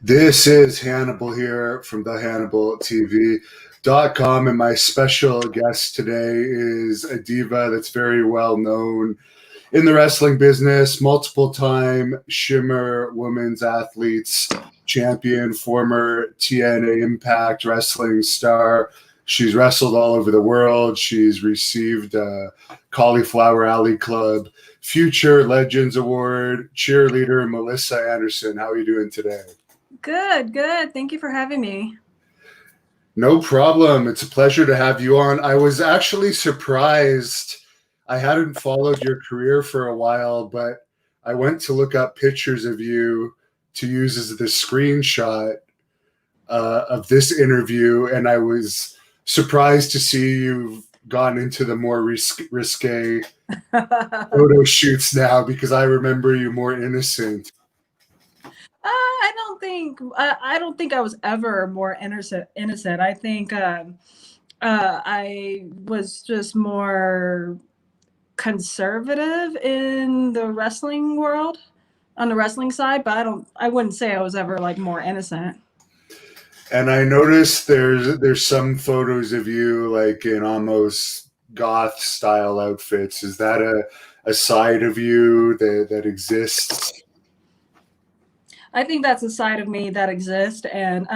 This is Hannibal here from the HannibalTV.com, and my special guest today is a diva that's very well known in the wrestling business, multiple time Shimmer Women's Athletes champion, former TNA Impact Wrestling star. She's wrestled all over the world. She's received Cauliflower Alley Club Future Legends Award. Cheerleader Melissa Anderson, how are you doing today? Good, good. Thank you for having me. No problem. It's a pleasure to have you on. I was actually surprised. I hadn't followed your career for a while, but I went to look up pictures of you to use as the screenshot of this interview, and I was surprised to see you've gone into the more risque photo shoots now, because I remember you more innocent. I don't think I was ever more innocent. I think I was just more conservative in the wrestling world, on the wrestling side, but I wouldn't say I was ever like more innocent. And I noticed there's some photos of you like in almost goth style outfits. Is that a side of you that exists? I think that's a side of me that exists. And,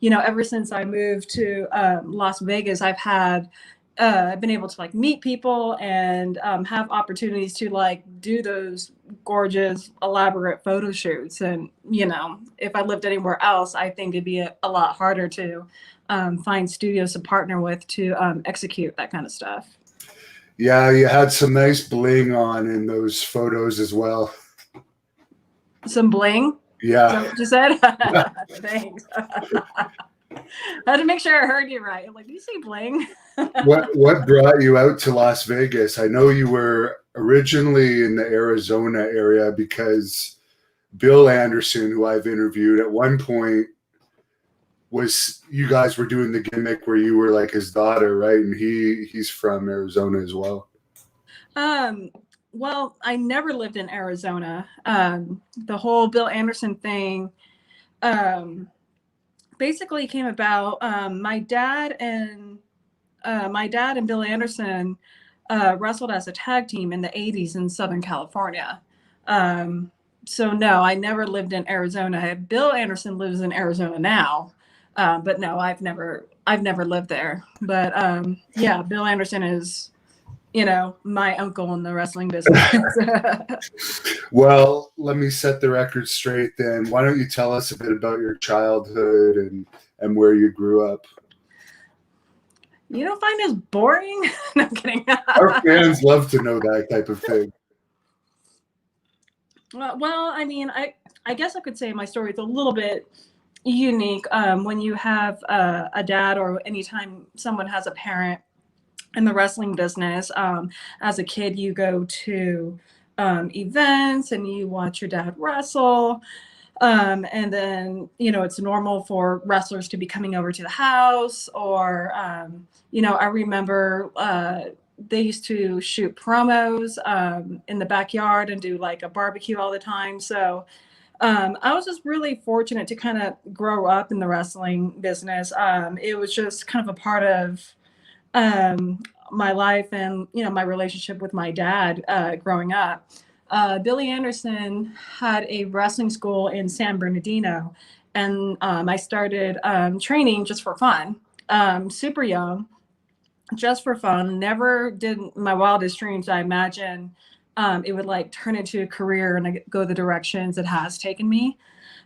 ever since I moved to Las Vegas, I've been able to like meet people and have opportunities to like do those gorgeous, elaborate photo shoots. And, if I lived anywhere else, I think it'd be a lot harder to find studios to partner with to execute that kind of stuff. Yeah, you had some nice bling on in those photos as well. Some bling? Yeah. Is that what you said? Thanks. I had to make sure I heard you right. I'm like, do you say bling? What brought you out to Las Vegas? I know you were originally in the Arizona area because Bill Anderson, who I've interviewed at one point, you guys were doing the gimmick where you were like his daughter, right? And he's from Arizona as well. Well, I never lived in Arizona. The whole Bill Anderson thing basically came about. My dad and Bill Anderson wrestled as a tag team in the 80s in Southern California. So no, I never lived in Arizona. Bill Anderson lives in Arizona now. But no, I've never lived there. But yeah, Bill Anderson is, my uncle in the wrestling business. Well, let me set the record straight then. Why don't you tell us a bit about your childhood and where you grew up? You don't find this boring? No, I'm kidding. Our fans love to know that type of thing. Well, I mean, I guess I could say my story is a little bit unique. When you have a dad, or anytime someone has a parent in the wrestling business, as a kid, you go to events and you watch your dad wrestle. And then, it's normal for wrestlers to be coming over to the house, or, I remember they used to shoot promos in the backyard and do like a barbecue all the time. So I was just really fortunate to kind of grow up in the wrestling business. It was just kind of a part of my life and, my relationship with my dad growing up. Billy Anderson had a wrestling school in San Bernardino, and I started training just for fun, super young, just for fun. Never did my wildest dreams I imagine it would like turn into a career and go the directions it has taken me.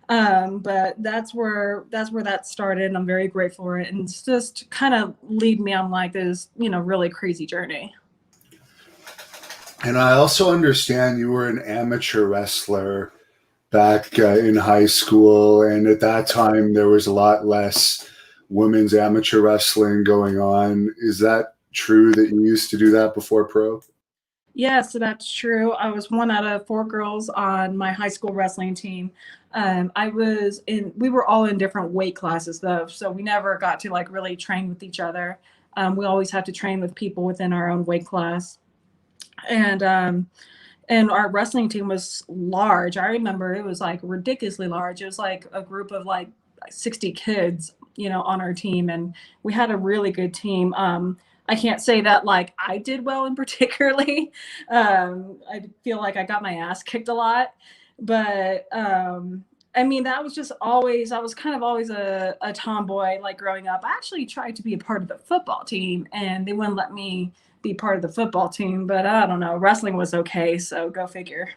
But that's where that started, and I'm very grateful for it. And it's just kind of lead me on like this, really crazy journey. And I also understand you were an amateur wrestler back in high school, and at that time there was a lot less women's amateur wrestling going on. Is that true that you used to do that before pro? Yeah, so that's true. I was one out of four girls on my high school wrestling team. We were all in different weight classes though, so we never got to like really train with each other. We always have to train with people within our own weight class. And and our wrestling team was large. I remember it was like ridiculously large. It was like a group of like 60 kids, on our team, and we had a really good team. I can't say that like I did well in particularly. I feel like I got my ass kicked a lot, but I mean, that was just always, I was kind of always a tomboy, like growing up. I actually tried to be a part of the football team, and they wouldn't let me be part of the football team, but I don't know. Wrestling was okay, so go figure.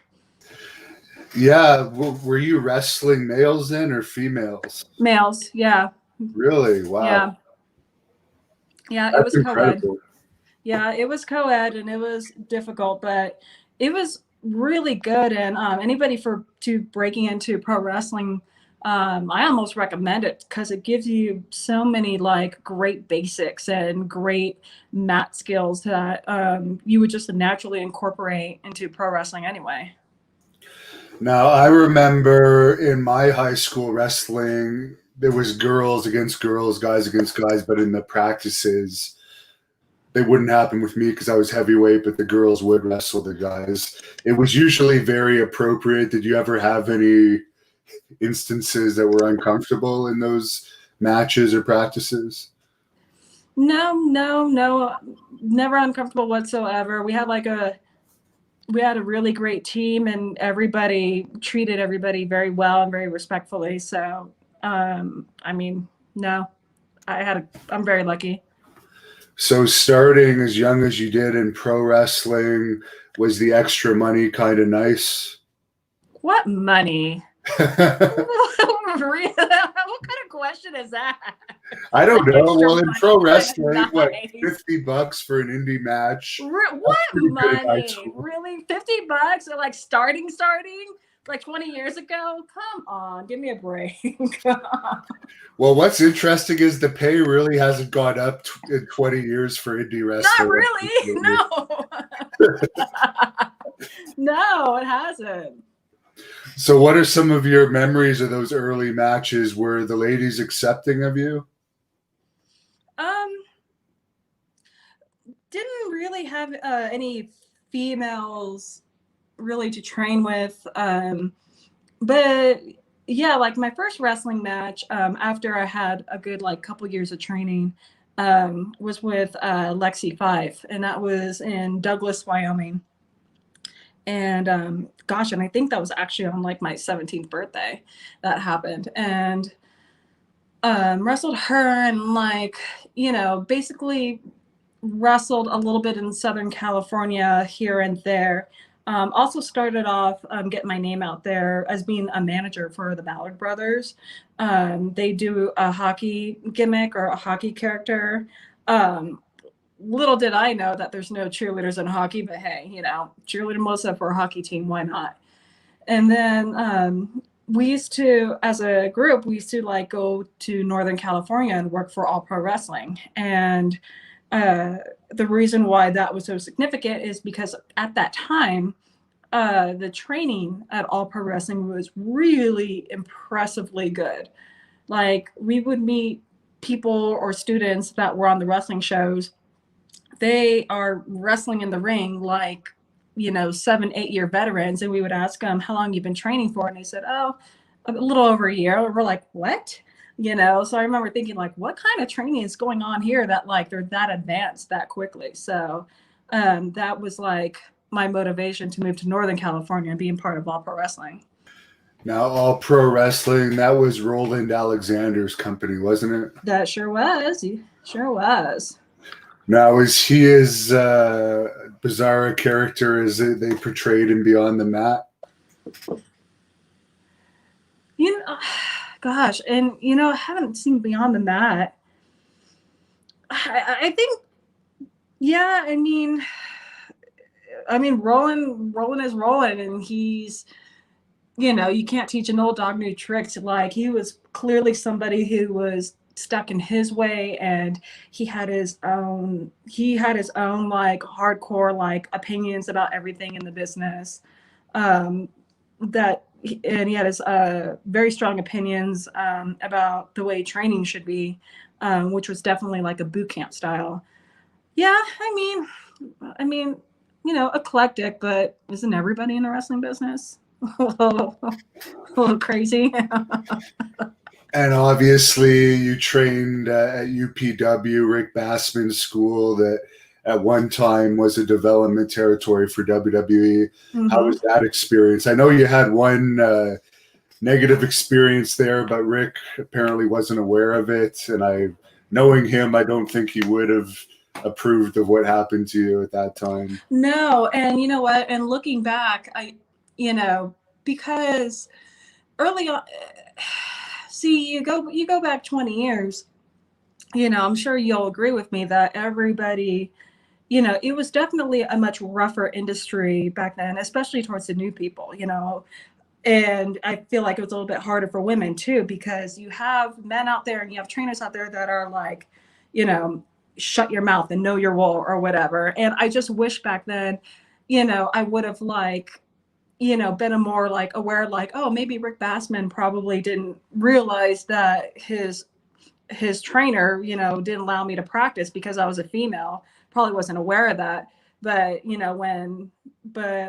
Yeah. Were you wrestling males then or females? Males, yeah. Really? Wow. Yeah. Yeah, it That's was co-ed. incredible. Yeah, it was co-ed and it was difficult, but it was really good. And anybody to breaking into pro wrestling, I almost recommend it because it gives you so many like great basics and great mat skills that you would just naturally incorporate into pro wrestling anyway. Now, I remember in my high school wrestling, there was girls against girls, guys against guys, but in the practices, they wouldn't happen with me because I was heavyweight, but the girls would wrestle the guys. It was usually very appropriate. Did you ever have any instances that were uncomfortable in those matches or practices? No, no, no, never uncomfortable whatsoever. We had a really great team and everybody treated everybody very well and very respectfully. So, I mean, no, I'm very lucky. So, starting as young as you did in pro wrestling, was the extra money kind of nice? What money? What kind of question is that? I don't know. Well, in pro wrestling, Nice. what, $50 for an indie match? What money? School. Really? $50? Or like starting? Like 20 years ago? Come on, give me a break. Well, what's interesting is the pay really hasn't gone up in 20 years for indie wrestling. Not really. No. No, it hasn't. So, what are some of your memories of those early matches? Were the ladies accepting of you? Didn't really have any females really to train with. But yeah, like my first wrestling match after I had a good like couple years of training was with Lexi Five, and that was in Douglas, Wyoming. And gosh, and I think that was actually on like my 17th birthday that happened. And wrestled her and like, basically wrestled a little bit in Southern California here and there. Also started off getting my name out there as being a manager for the Ballard Brothers. They do a hockey gimmick or a hockey character. Little did I know that there's no cheerleaders in hockey, but hey, cheerleading Melissa for a hockey team, why not? And then we used to, as a group, we used to like go to Northern California and work for All Pro Wrestling. And the reason why that was so significant is because at that time, the training at All Pro Wrestling was really impressively good. Like we would meet people or students that were on the wrestling shows. They are wrestling in the ring like 7-8 year veterans, and we would ask them how long you've been training for, and they said, oh, a little over a year. We're like, what? So I remember thinking like, what kind of training is going on here that like they're that advanced that quickly? So that was like my motivation to move to Northern California and being part of All Pro Wrestling. Now, All Pro Wrestling, that was Roland Alexander's company, wasn't it? That sure was. He sure was. Now, is he as bizarre a character as they portrayed in Beyond the Mat? Gosh, and I haven't seen Beyond the Mat. I think, yeah. I mean, Roland is Roland, and he's, you can't teach an old dog new tricks. Like he was clearly somebody who was stuck in his way, and he had his own like hardcore like opinions about everything in the business. And he had his very strong opinions about the way training should be, which was definitely like a boot camp style. Yeah, I mean, eclectic, but isn't everybody in the wrestling business a little crazy? And obviously, you trained at UPW, Rick Bassman's school, that at one time was a development territory for WWE. How Hmm. was that experience? I know you had one negative experience there, but Rick apparently wasn't aware of it. And knowing him, I don't think he would have approved of what happened to you at that time. No, and you know what? And looking back, you know, because early on, see, you go back 20 years. I'm sure you'll agree with me that everybody, it was definitely a much rougher industry back then, especially towards the new people. And I feel like it was a little bit harder for women too, because you have men out there and you have trainers out there that are like, you know, shut your mouth and know your role or whatever. And I just wish back then, I would have like, been a more like aware, like, oh, maybe Rick Bassman probably didn't realize that his trainer, didn't allow me to practice because I was a female. Probably wasn't aware of that. But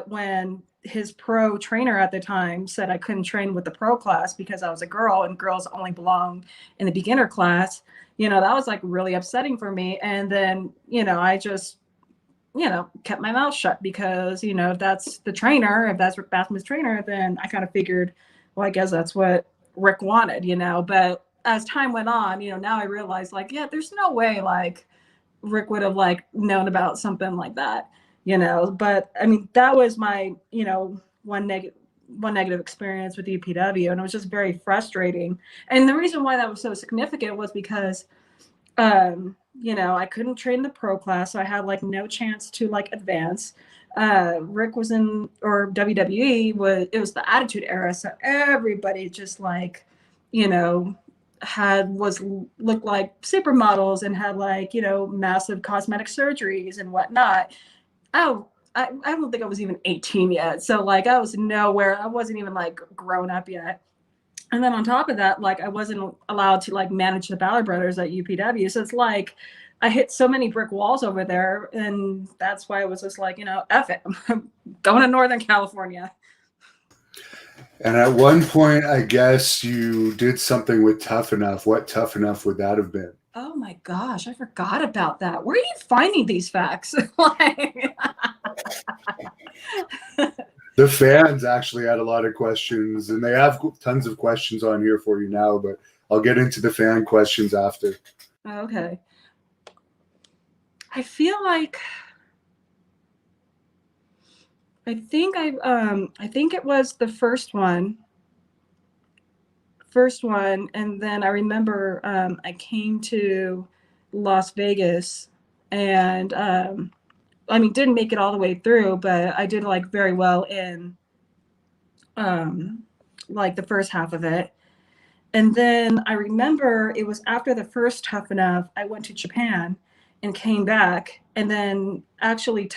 when his pro trainer at the time said I couldn't train with the pro class because I was a girl and girls only belong in the beginner class, that was like really upsetting for me. And then, I just, kept my mouth shut because, if that's the trainer, if that's Rick Bassman's trainer, then I kind of figured, well, I guess that's what Rick wanted. But as time went on, now I realize like, yeah, there's no way like Rick would have like known about something like that. But I mean, that was my, one negative experience with UPW, and it was just very frustrating. And the reason why that was so significant was because I couldn't train the pro class, so I had like no chance to like advance. Rick was in, or WWE was the Attitude Era, so everybody just like, you know, looked like supermodels and had like, massive cosmetic surgeries and whatnot. Oh, I don't think I was even 18 yet. So like I was nowhere, I wasn't even like grown up yet. And then on top of that, like I wasn't allowed to like manage the Ballard brothers at UPW. So it's like I hit so many brick walls over there. And that's why it was just like, F it. I'm going to Northern California. And at one point, I guess you did something with Tough Enough. What Tough Enough would that have been? Oh my gosh, I forgot about that. Where are you finding these facts? Like, The fans actually had a lot of questions, and they have tons of questions on here for you now, but I'll get into the fan questions after. okay. I feel like I think it was the first one, and then I remember I came to Las Vegas, and I mean didn't make it all the way through, but I did like very well in um, like the first half of it. And then I remember it was after the first Tough Enough, I went to Japan and came back. And then actually,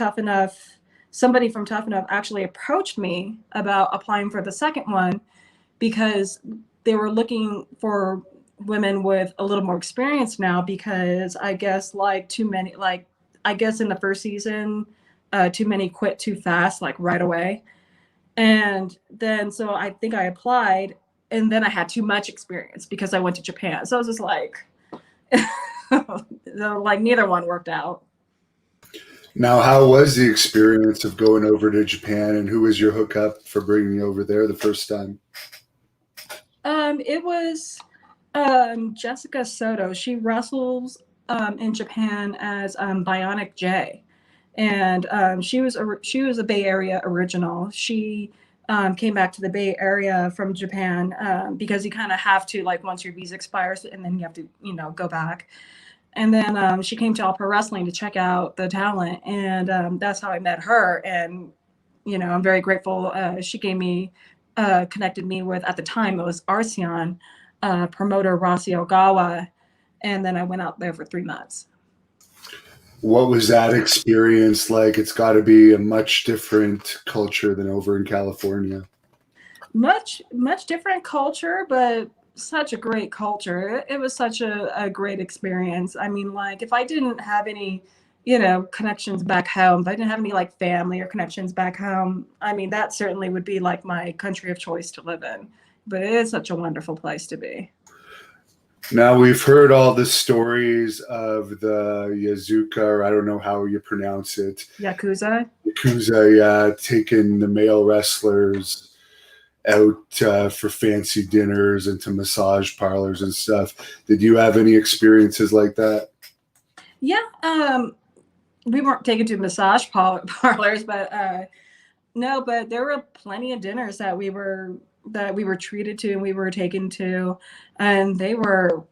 somebody from Tough Enough actually approached me about applying for the second one because they were looking for women with a little more experience now because I guess like too many, like, I guess in the first season, too many quit too fast, like right away. And then so I think I applied, and then I had too much experience because I went to Japan. So I was just like, so like neither one worked out. Now, how was the experience of going over to Japan, and who was your hookup for bringing you over there the first time? It was Jessica Soto. She wrestles in Japan as Bionic J, and she was a Bay Area original. She came back to the Bay Area from Japan because you kind of have to, like, once your visa expires, and then you have to go back. And then she came to All Pro Wrestling to check out the talent, and that's how I met her. And I'm very grateful. She connected me with, at the time it was Arceon, promoter Rossi Ogawa, and then I went out there for 3 months. What was that experience like? It's got to be a much different culture than over in California. Much different culture, but such a great culture. It was such a great experience. I mean, like, if I didn't have any connections back home. If I didn't have any like family or connections back home, I mean, that certainly would be like my country of choice to live in. But it is such a wonderful place to be. Now we've heard all the stories of the Yazuka, or I don't know how you pronounce it. Yakuza? Yakuza, yeah, taking the male wrestlers out for fancy dinners and to massage parlors and stuff. Did you have any experiences like that? Yeah, we weren't taken to massage parlors, but no, but there were plenty of dinners that we were treated to and we were taken to, and they were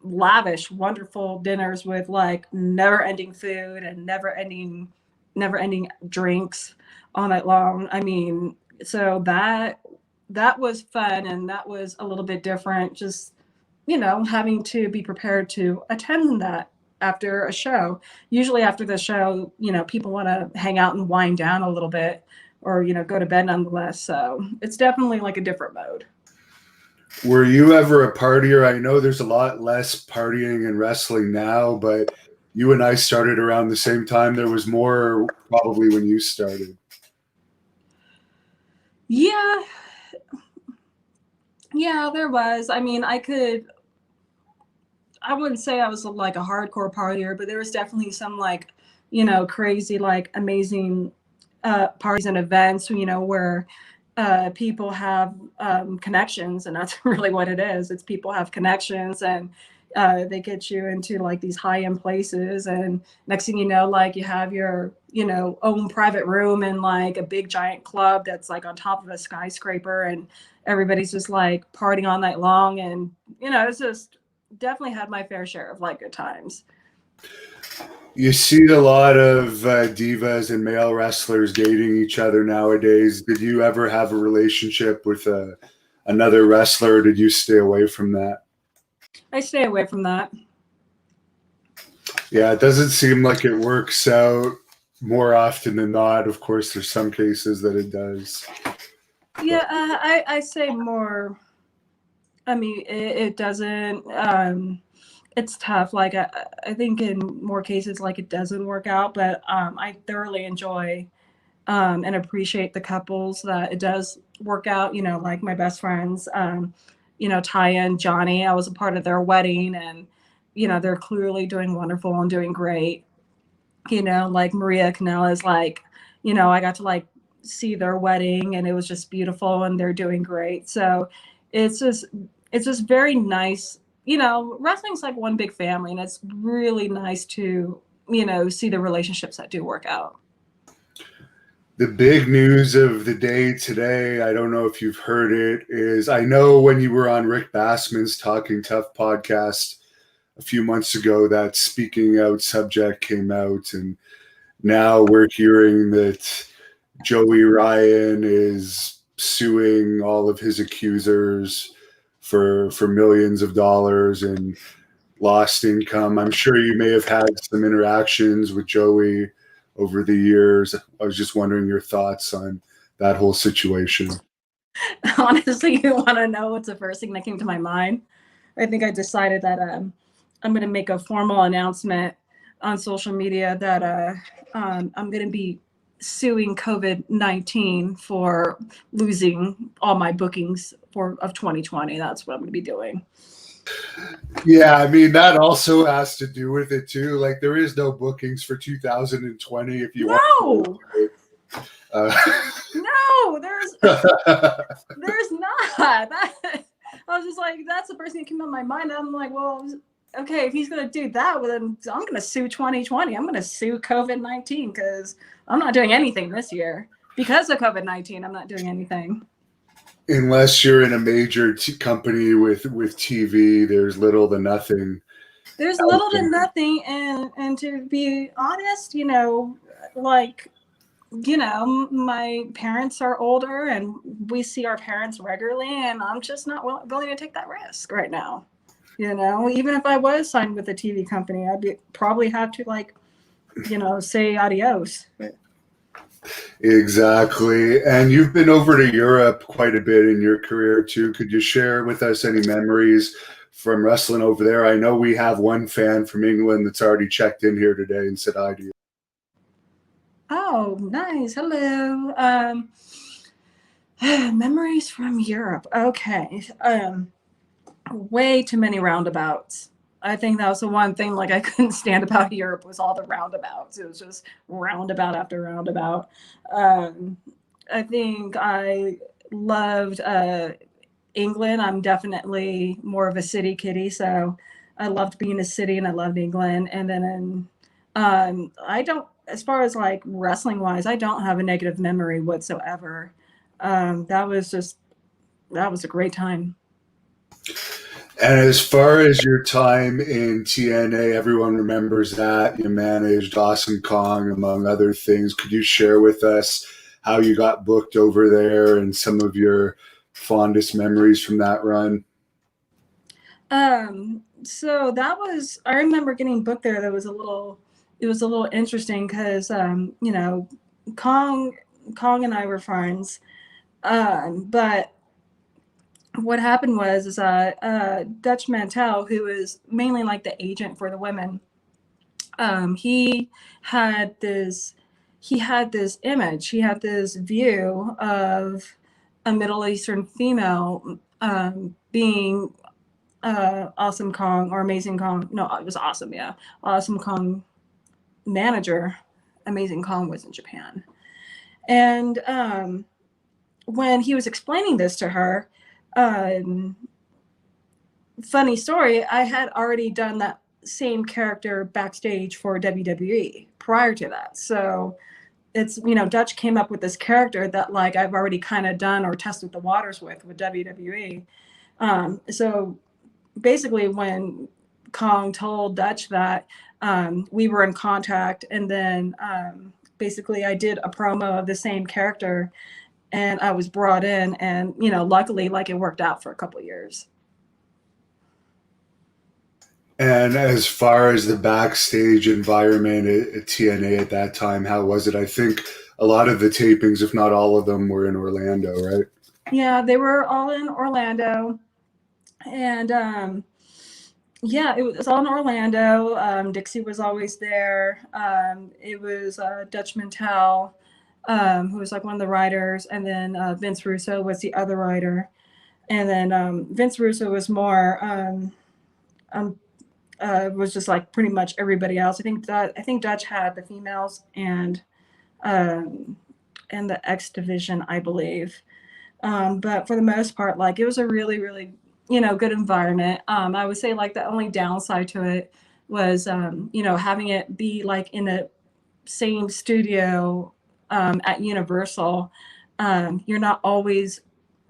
lavish, wonderful dinners with like never-ending food and never-ending drinks all night long. I mean, so that was fun, and that was a little bit different. Just having to be prepared to attend that after a show. Usually after the show, people want to hang out and wind down a little bit, or go to bed nonetheless. So it's definitely like a different mode. Were you ever a partier? I know there's a lot less partying in wrestling now, but you and I started around the same time. There was more probably when you started. Yeah, there was. I mean, I wouldn't say I was like a hardcore partier, but there was definitely some like, crazy, like amazing parties and events, where people have connections, and that's really what it is. It's people have connections, and they get you into like these high-end places, and next thing you know, like you have your own private room in like a big giant club that's like on top of a skyscraper, and everybody's just like partying all night long, and it's just definitely had my fair share of like good times. You see a lot of divas and male wrestlers dating each other nowadays. Did you ever have a relationship with another wrestler, or did you stay away from that? I stay away from that. Yeah, it doesn't seem like it works out more often than not. Of course, there's some cases that it does. Yeah, I say more. I mean, it doesn't. It's tough. Like I think in more cases, like it doesn't work out. But I thoroughly enjoy and appreciate the couples that it does work out. Like my best friends, Taya and Johnny. I was a part of their wedding, and they're clearly doing wonderful and doing great. Like Maria Kanellis, like I got to like see their wedding, and it was just beautiful, and they're doing great. So it's just very nice. Wrestling's like one big family, and it's really nice to see the relationships that do work out. The big news of the day today, I don't know if you've heard it, is I know when you were on Rick Bassman's Talking Tough podcast a few months ago, that Speaking Out subject came out, and now we're hearing that Joey Ryan is suing all of his accusers for millions of dollars and lost income. I'm sure you may have had some interactions with Joey over the years. I was just wondering your thoughts on that whole situation. Honestly, you want to know what's the first thing that came to my mind? I think I decided that I'm going to make a formal announcement on social media that I'm going to be suing COVID-19 for losing all my bookings of 2020. That's what I'm going to be doing. Yeah, I mean, that also has to do with it too. Like, there is no bookings for 2020 if you want. No, there's not. I was just like, that's the first thing that came to my mind. I'm like, well, okay, if he's going to do that, well, then I'm going to sue 2020. I'm going to sue COVID-19 because I'm not doing anything this year. Because of COVID-19, I'm not doing anything. Unless you're in a major company with TV, there's little to nothing. There's little to nothing, and to be honest, my parents are older, and we see our parents regularly, and I'm just not willing to take that risk right now. Even if I was signed with a TV company, I'd probably have to say adios. Exactly. And you've been over to Europe quite a bit in your career too. Could you share with us any memories from wrestling over there? I know we have one fan from England that's already checked in here today and said hi to you. Oh, nice. Hello. Memories from Europe. Okay. Way too many roundabouts. I think that was the one thing like I couldn't stand about Europe was all the roundabouts. It was just roundabout after roundabout. Um, I think I loved England. I'm definitely more of a city kitty, so I loved being a city and I loved England. And then I don't, as far as like wrestling wise, I don't have a negative memory whatsoever. That was just that was a great time. And as far as your time in TNA, everyone remembers that you managed Awesome Kong, among other things. Could you share with us how you got booked over there and some of your fondest memories from that run? So that was I remember getting booked there. That was a little it was a little interesting because you know, Kong Kong and I were friends. But what happened was is Dutch Mantel, who is mainly like the agent for the women, he had this image, he had this view of a Middle Eastern female being Awesome Kong or Amazing Kong. No, it was Awesome, yeah. Awesome Kong manager. Amazing Kong was in Japan. And when he was explaining this to her, um, funny story, I had already done that same character backstage for WWE prior to that. So it's, you know, Dutch came up with this character that like I've already kind of done or tested the waters with WWE. So basically when Kong told Dutch that we were in contact, and then basically I did a promo of the same character and I was brought in, and you know, luckily like it worked out for a couple of years. And as far as the backstage environment at TNA at that time, how was it? I think a lot of the tapings, if not all of them, were in Orlando, right? Yeah, they were all in Orlando, and yeah, it was all in Orlando. Dixie was always there. It was Dutch Mantel, who was like one of the writers, and then Vince Russo was the other writer, and then Vince Russo was more um, was just like pretty much everybody else. I think Dutch had the females um, and the X division, I believe. But for the most part, like it was a really, really, you know, good environment. I would say like the only downside to it was, you know, having it be like in the same studio at Universal. You're not always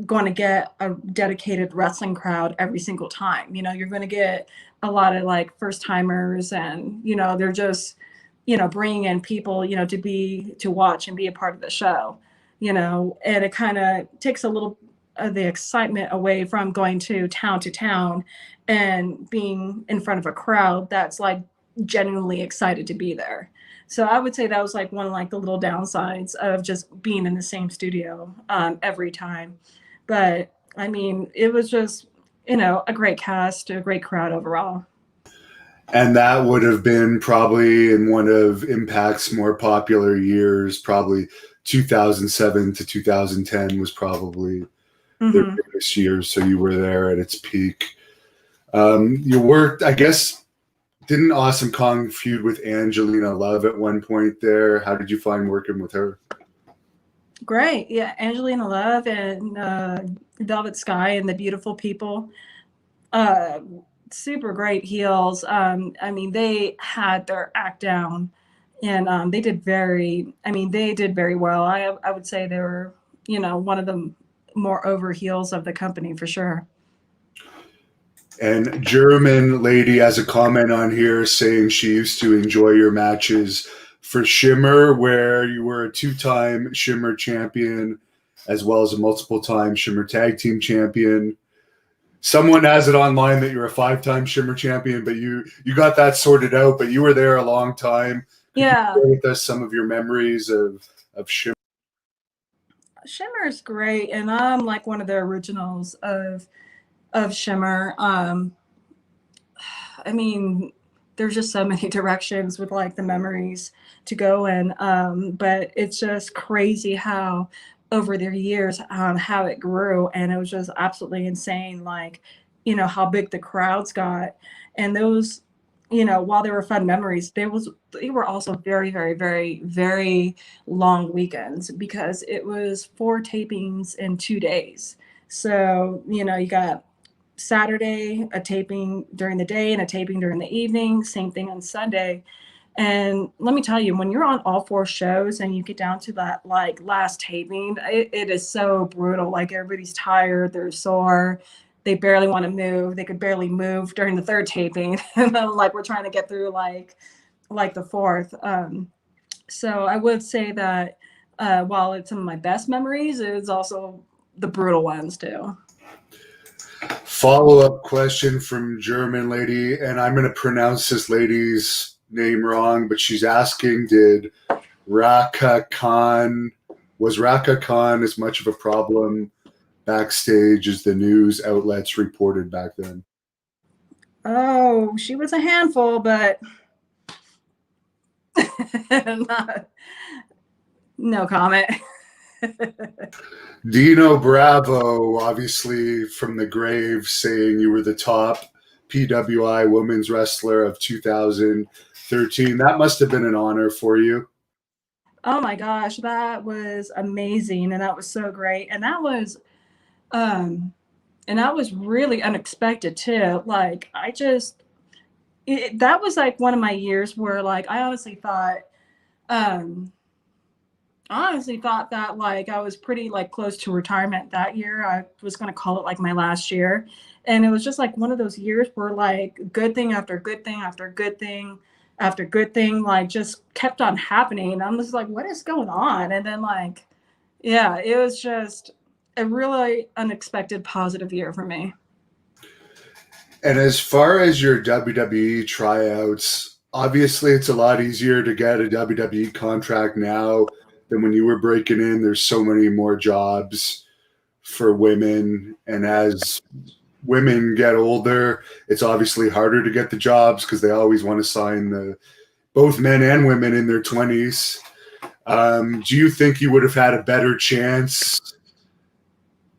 going to get a dedicated wrestling crowd every single time. You know, you're going to get a lot of like first timers, and you know, they're just, you know, bringing in people, you know, to watch and be a part of the show. You know, and it kind of takes a little of the excitement away from going to town and being in front of a crowd that's like genuinely excited to be there. So I would say that was like one of like the little downsides of just being in the same studio every time. But I mean, it was just, you know, a great cast, a great crowd overall. And that would have been probably in one of Impact's more popular years, probably 2007 to 2010 was probably their Hmm. biggest years. So you were there at its peak. You worked, I guess, didn't Awesome Kong feud with Angelina Love at one point there? How did you find working with her? Great. Yeah. Angelina Love and Velvet Sky and the Beautiful People. Uh, Super great heels. I mean, they had their act down, and they did very well. I would say they were, you know, one of the more over heels of the company for sure. And German lady has a comment on here saying she used to enjoy your matches for Shimmer, where you were a two-time Shimmer champion as well as a multiple-time Shimmer tag team champion. Someone has it online that you're a five-time Shimmer champion, but you got that sorted out. But you were there a long time. Could you Yeah. share with us some of your memories of Shimmer? Shimmer is great, and I'm like one of the originals of Shimmer. I mean, there's just so many directions with like the memories to go in. But it's just crazy how over the years, how it grew, and it was just absolutely insane. Like, how big the crowds got, and those, while they were fun memories, they were also very, very, very, very long weekends because it was 4 tapings in 2 days. So, you got Saturday, a taping during the day and a taping during the evening, same thing on Sunday. And let me tell you, when you're on all 4 shows and you get down to that like last taping, it is so brutal. Like everybody's tired, they're sore, they barely want to move. They could barely move during the 3rd taping. And then like we're trying to get through like the 4th. So I would say that while it's some of my best memories, it's also the brutal ones too. Follow-up question from German lady, and I'm going to pronounce this lady's name wrong, but she's asking, was Raka Khan as much of a problem backstage as the news outlets reported back then? Oh, she was a handful, but no comment. Dino Bravo, obviously from the grave, saying you were the top PWI women's wrestler of 2013. That must have been an honor for you. Oh my gosh, that was amazing, and that was so great, and that was really unexpected too. Like that was like one of my years where like I honestly thought that like I was pretty like close to retirement that year. I was going to call it like my last year. And it was just like one of those years where like good thing after good thing after good thing after good thing, like just kept on happening. I'm just like, what is going on? And then like, yeah, it was just a really unexpected positive year for me. And as far as your WWE tryouts, obviously it's a lot easier to get a WWE contract now than when you were breaking in. There's so many more jobs for women. And as women get older, it's obviously harder to get the jobs because they always want to sign both men and women in their 20s. Do you think you would have had a better chance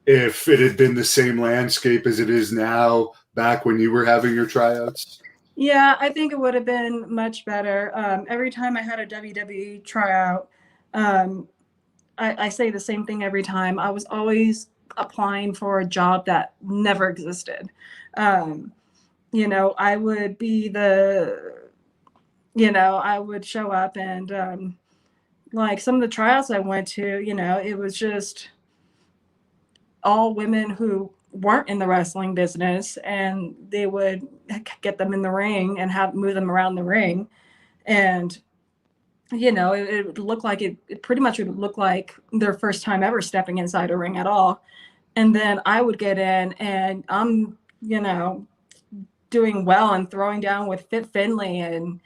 if it had been the same landscape as it is now back when you were having your tryouts? Yeah, I think it would have been much better. Every time I had a WWE tryout, I say the same thing every time. I was always applying for a job that never existed. I would be I would show up and like some of the tryouts I went to, it was just all women who weren't in the wrestling business, and they would get them in the ring and move them around the ring. And it would look like it pretty much would look like their first time ever stepping inside a ring at all. And then I would get in and I'm, doing well and throwing down with Fit Finley and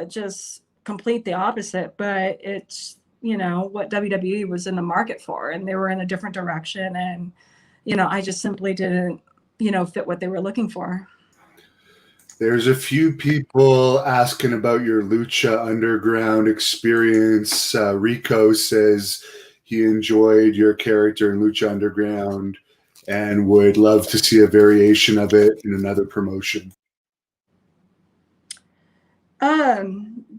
just complete the opposite. But it's, what WWE was in the market for, and they were in a different direction. And, I just simply didn't, fit what they were looking for. There's a few people asking about your Lucha Underground experience. Rico says he enjoyed your character in Lucha Underground and would love to see a variation of it in another promotion.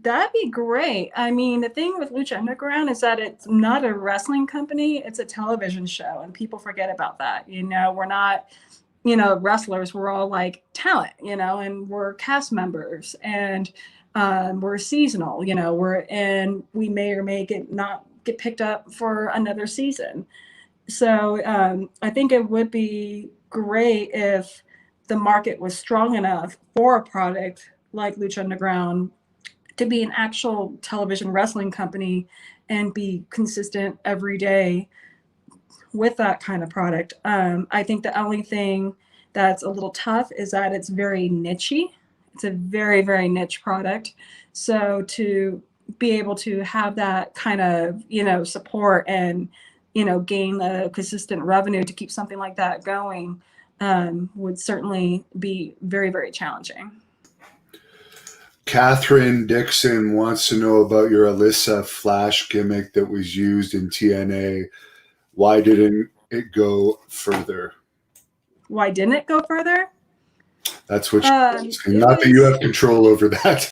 That'd be great. I mean, the thing with Lucha Underground is that it's not a wrestling company, it's a television show, and people forget about that. We're not wrestlers, we're all like talent, and we're cast members, and we're seasonal, we may or may not get picked up for another season. So I think it would be great if the market was strong enough for a product like Lucha Underground to be an actual television wrestling company and be consistent every day with that kind of product. I think the only thing that's a little tough is that it's very niche-y. It's a very, very niche product. So to be able to have that kind of, support and, gain a consistent revenue to keep something like that going would certainly be very, very challenging. Catherine Dixon wants to know about your Alyssa Flash gimmick that was used in TNA. Why didn't it go further? Why didn't it go further? That's what she's saying. It Not that you was have control over that.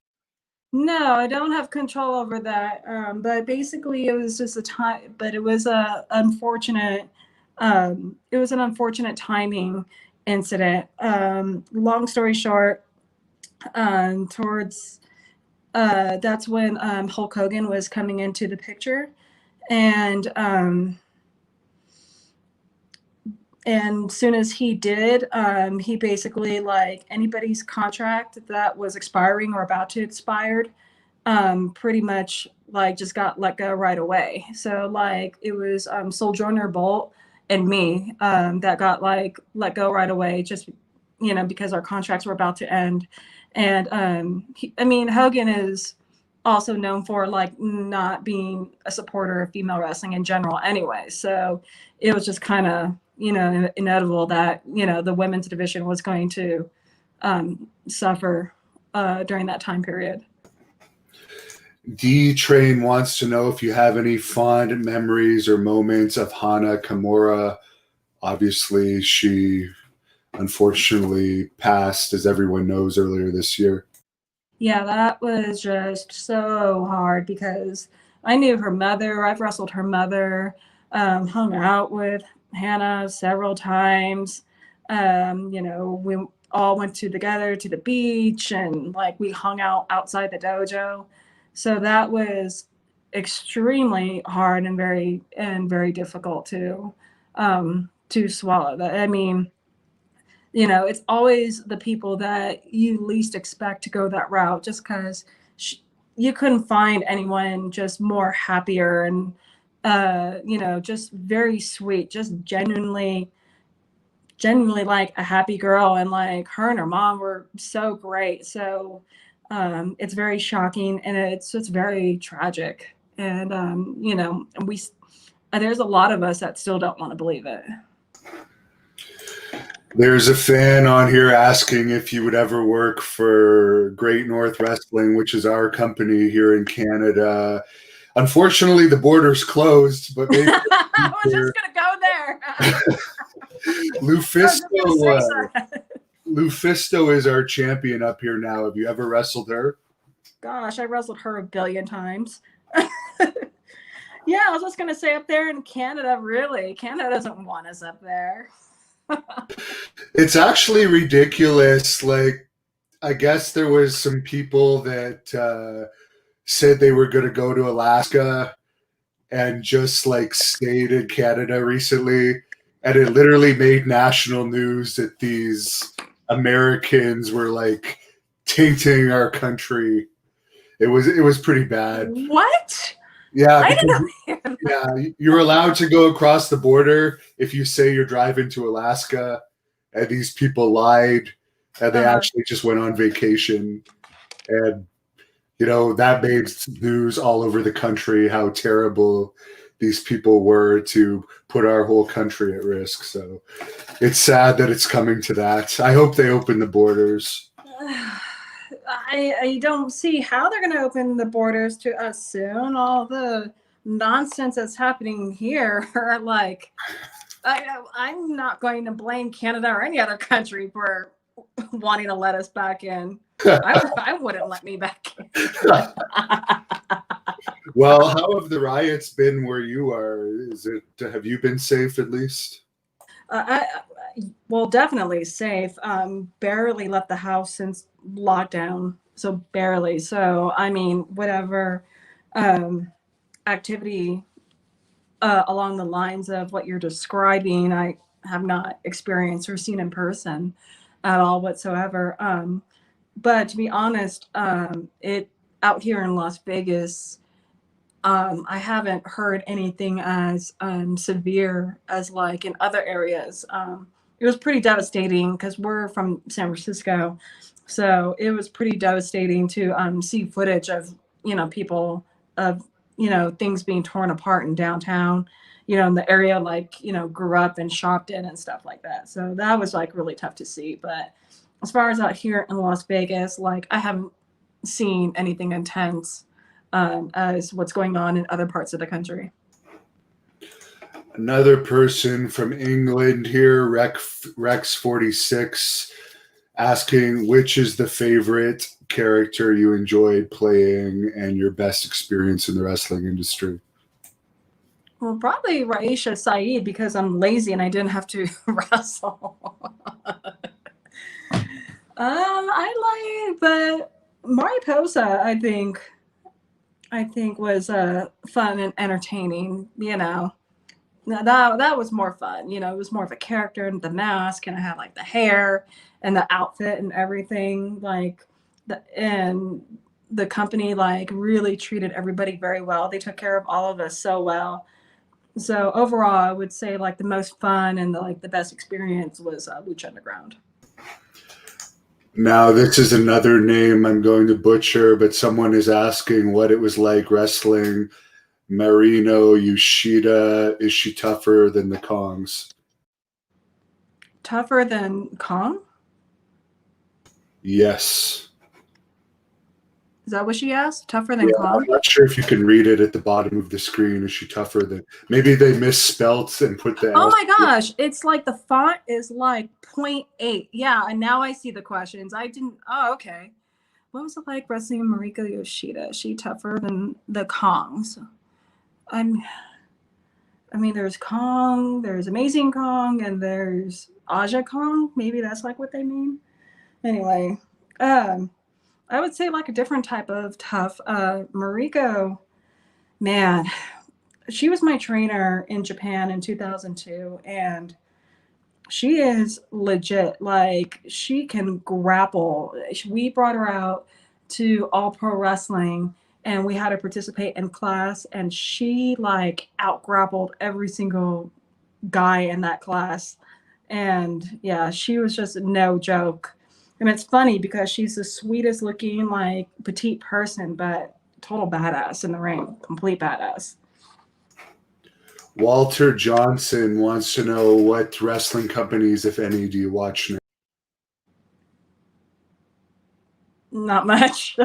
no, I don't have control over that. But basically, it was just a time. But it was a unfortunate. It was an unfortunate timing incident. Long story short, towards that's when Hulk Hogan was coming into the picture, and soon as he did, he basically, like anybody's contract that was expiring or about to expire, pretty much like just got let go right away. So like it was Sojourner Bolt and me that got like let go right away, just because our contracts were about to end. And I mean, Hogan is also known for like not being a supporter of female wrestling in general anyway. So it was just kind of, inevitable that, the women's division was going to suffer during that time period. D Train wants to know if you have any fond memories or moments of Hana Kimura. Obviously, she unfortunately passed, as everyone knows, earlier this year. Yeah, that was just so hard because I knew her mother. I've wrestled her mother, hung out with Hannah several times. We all went together to the beach and like we hung out outside the dojo. So that was extremely hard and very difficult to swallow. That I mean, it's always the people that you least expect to go that route just because you couldn't find anyone just more happier and just very sweet, just genuinely like a happy girl. And like her and her mom were so great. So it's very shocking and it's just very tragic. And there's a lot of us that still don't want to believe it. There's a fan on here asking if you would ever work for Great North Wrestling, which is our company here in Canada. Unfortunately, the border's closed, but maybe I was just gonna go there. Lufisto is our champion up here now. Have you ever wrestled her? Gosh, I wrestled her a billion times. Yeah, I was just gonna say up there in Canada, really. Canada doesn't want us up there. It's actually ridiculous. Like, I guess there was some people that said they were going to go to Alaska and just like stayed in Canada recently, and it literally made national news that these Americans were like tainting our country. It was pretty bad. What? Yeah, I didn't know. yeah, you're allowed to go across the border if you say you're driving to Alaska, and these people lied, and they actually just went on vacation, and that made news all over the country how terrible these people were to put our whole country at risk. So it's sad that it's coming to that. I hope they open the borders. I don't see how they're going to open the borders to us soon. All the nonsense that's happening here, like, I'm not going to blame Canada or any other country for wanting to let us back in. I wouldn't let me back in. Well, how have the riots been where you are? Have you been safe at least? Well, definitely safe. Barely left the house since lockdown, so barely. So I mean, whatever activity along the lines of what you're describing, I have not experienced or seen in person at all whatsoever. But to be honest, it out here in Las Vegas, I haven't heard anything as severe as like in other areas. It was pretty devastating because we're from San Francisco, so it was pretty devastating to see footage of people of things being torn apart in downtown, in the area like grew up and shopped in and stuff like that. So that was like really tough to see. But as far as out here in Las Vegas, like I haven't seen anything intense as what's going on in other parts of the country. Another person from England here, Rex46, asking which is the favorite character you enjoyed playing and your best experience in the wrestling industry. Well, probably Raisha Saeed because I'm lazy and I didn't have to wrestle. But Mariposa, I think was fun and entertaining. That was more fun. It was more of a character and the mask, and I had like the hair and the outfit and everything. And the company like really treated everybody very well. They took care of all of us so well. So overall, I would say like the most fun and the best experience was Lucha Underground. Now, this is another name I'm going to butcher, but someone is asking what it was like wrestling Marino Yoshida. Is she tougher than the Kongs? Tougher than Kong? Yes. Is that what she asked? Tougher than Kong? I'm not sure if you can read it at the bottom of the screen. Is she tougher than? Maybe they misspelt and put the. Oh my gosh! It's like the font is like 0.8. Yeah, and now I see the questions. I didn't. Oh, okay. What was it like wrestling Mariko Yoshida? Is she tougher than the Kongs? I mean, there's Kong, there's Amazing Kong, and there's Aja Kong. Maybe that's like what they mean. Anyway, I would say like a different type of tough. Mariko, man, she was my trainer in Japan in 2002, and she is legit. Like, she can grapple. We brought her out to All Pro Wrestling, and we had her participate in class, and she like out grappled every single guy in that class. And yeah, she was just no joke. And it's funny because she's the sweetest looking, like, petite person, but total badass in the ring. Complete badass. Walter Johnson wants to know what wrestling companies, if any, do you watch now? Not much.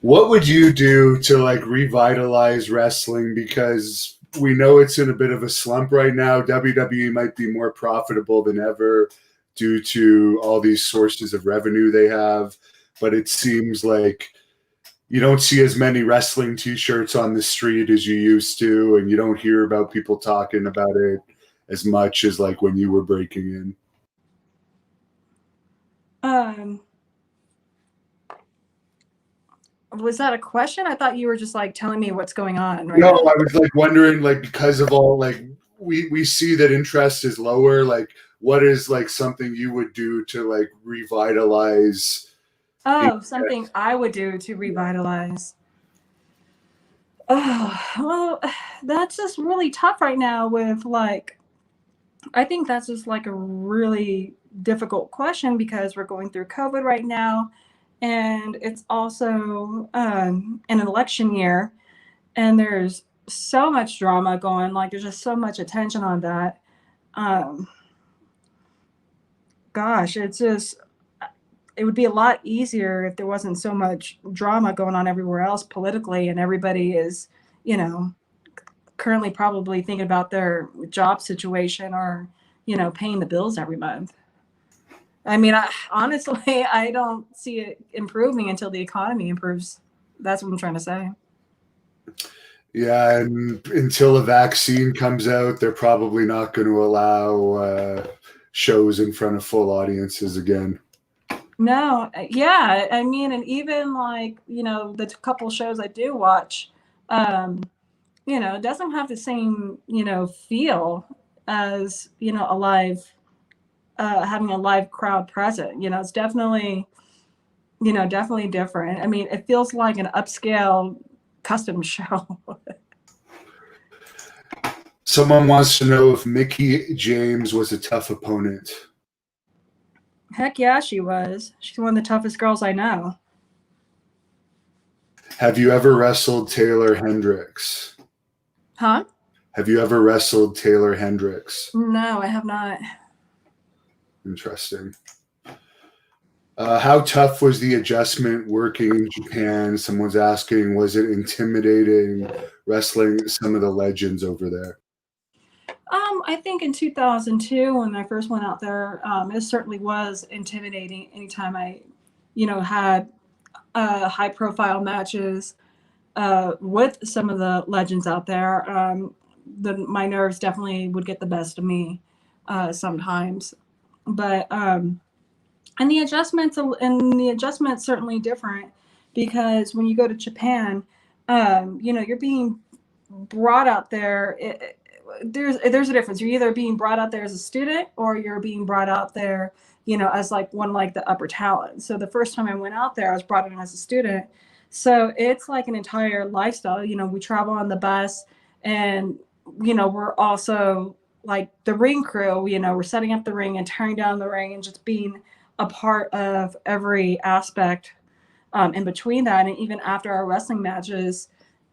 What would you do to like revitalize wrestling? Because we know it's in a bit of a slump right now. WWE might be more profitable than ever due to all these sources of revenue they have, but it seems like you don't see as many wrestling t-shirts on the street as you used to, and you don't hear about people talking about it as much as like when you were breaking in. Was that a question? I thought you were just like telling me what's going on right No, now. I was like wondering, like, because of all, like, we see that interest is lower. Like, what is like something you would do to like revitalize? Something I would do to revitalize. Oh, well, that's just really tough right now with like, I think that's just like a really difficult question because we're going through COVID right now, and it's also an election year, and there's so much drama going. Like, there's just so much attention on that. Gosh, it would be a lot easier if there wasn't so much drama going on everywhere else politically, and everybody is, currently probably thinking about their job situation or, paying the bills every month. I mean, honestly, I don't see it improving until the economy improves. That's what I'm trying to say. Yeah, and until a vaccine comes out, they're probably not going to allow shows in front of full audiences again. No, yeah, I mean, and even like, the couple shows I do watch, it doesn't have the same, feel as, a live, having a live crowd present. It's definitely, definitely different. I mean, it feels like an upscale custom show. Someone wants to know if Mickie James was a tough opponent. Heck yeah, she was. She's one of the toughest girls I know. Have you ever wrestled Taylor Hendricks? Huh? Have you ever wrestled Taylor Hendricks? No, I have not. Interesting. How tough was the adjustment working in Japan? Someone's asking, was it intimidating wrestling some of the legends over there? I think in 2002, when I first went out there, it certainly was intimidating anytime I, had high profile matches with some of the legends out there. My nerves definitely would get the best of me sometimes. But and the adjustments certainly different because when you go to Japan, you're being brought out there. There's a difference. You're either being brought out there as a student or you're being brought out there, as like one like the upper talent. So the first time I went out there, I was brought in as a student. So it's like an entire lifestyle. We travel on the bus, and we're also like the ring crew. We're setting up the ring and tearing down the ring and just being a part of every aspect in between that. And even after our wrestling matches,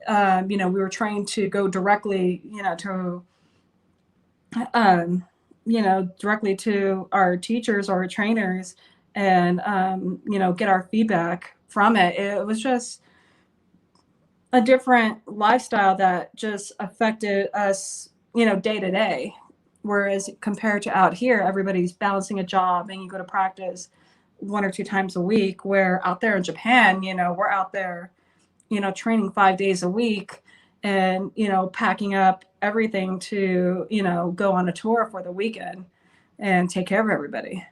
we were trained to go directly, directly to our teachers or our trainers and, get our feedback from it. It was just a different lifestyle that just affected us, day to day. Whereas compared to out here, everybody's balancing a job and you go to practice 1 or 2 times a week. Where out there in Japan, we're out there, training 5 days a week and, packing up everything to, go on a tour for the weekend and take care of everybody.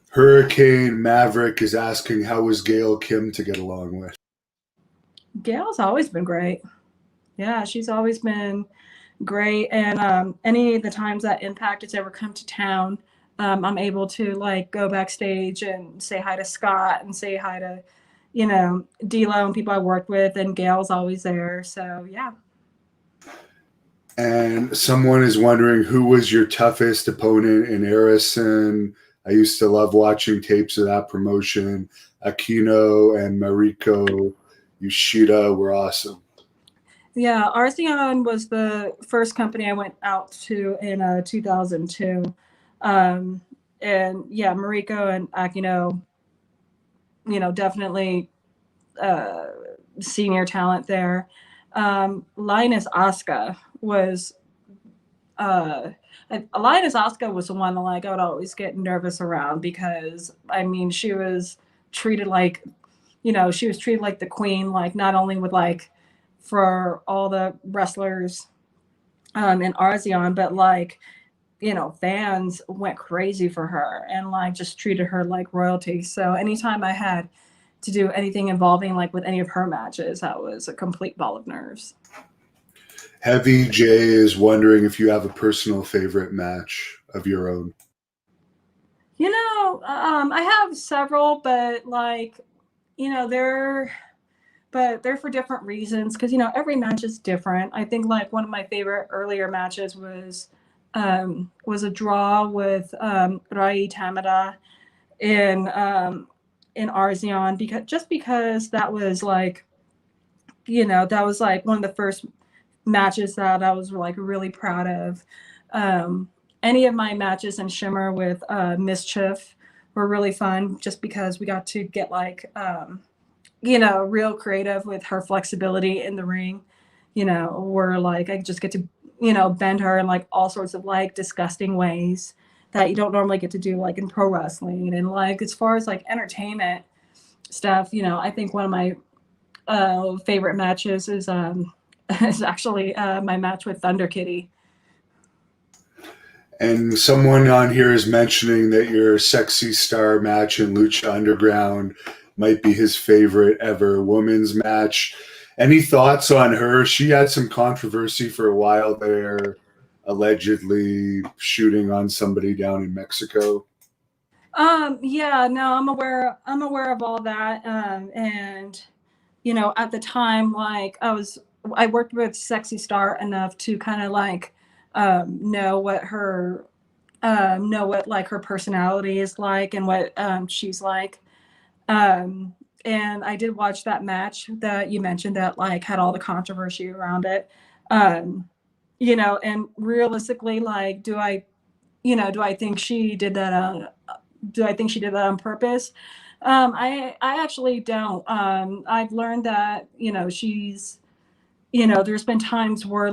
Hurricane Maverick is asking, how was Gail Kim to get along with? Gail's always been great. Yeah, she's always been great. And any of the times that Impact has ever come to town, I'm able to like go backstage and say hi to Scott and say hi to, D'Lo and people I worked with, and Gail's always there. So yeah. And someone is wondering, who was your toughest opponent in Arison? I used to love watching tapes of that promotion. Aquino and Mariko Yoshida were awesome. Yeah, Artheon was the first company I went out to in 2002. And yeah, Mariko and Aquino, definitely senior talent there. Linus Asuka was Linus Asuka was the one that like I would always get nervous around because I mean she was treated like she was treated like the queen, like not only with like for all the wrestlers in Arzeon, but like fans went crazy for her and like just treated her like royalty. So anytime I had to do anything involving like with any of her matches, that was a complete ball of nerves. Heavy J is wondering if you have a personal favorite match of your own. I have several, but like, they're for different reasons because every match is different. I think like one of my favorite earlier matches was a draw with Rai Tamada in Arzeon because that was like that was like one of the first matches that I was like really proud of. Any of my matches in Shimmer with Mischief were really fun just because we got to get like real creative with her flexibility in the ring. Where like I just get to bend her in like all sorts of like disgusting ways that you don't normally get to do like in pro wrestling. And like as far as like entertainment stuff, I think one of my favorite matches is actually my match with Thunder Kitty. And someone on here is mentioning that your Sexy Star match in Lucha Underground might be his favorite ever women's match. Any thoughts on her? She had some controversy for a while there, allegedly shooting on somebody down in Mexico. Yeah, no, I'm aware of all that. And at the time, like I worked with Sexy Star enough to kind of like know what like her personality is like and what she's like. And I did watch that match that you mentioned that like had all the controversy around it. And realistically, like, do I think she did that do I think she did that on purpose? I actually don't. I've learned that, she's, there's been times where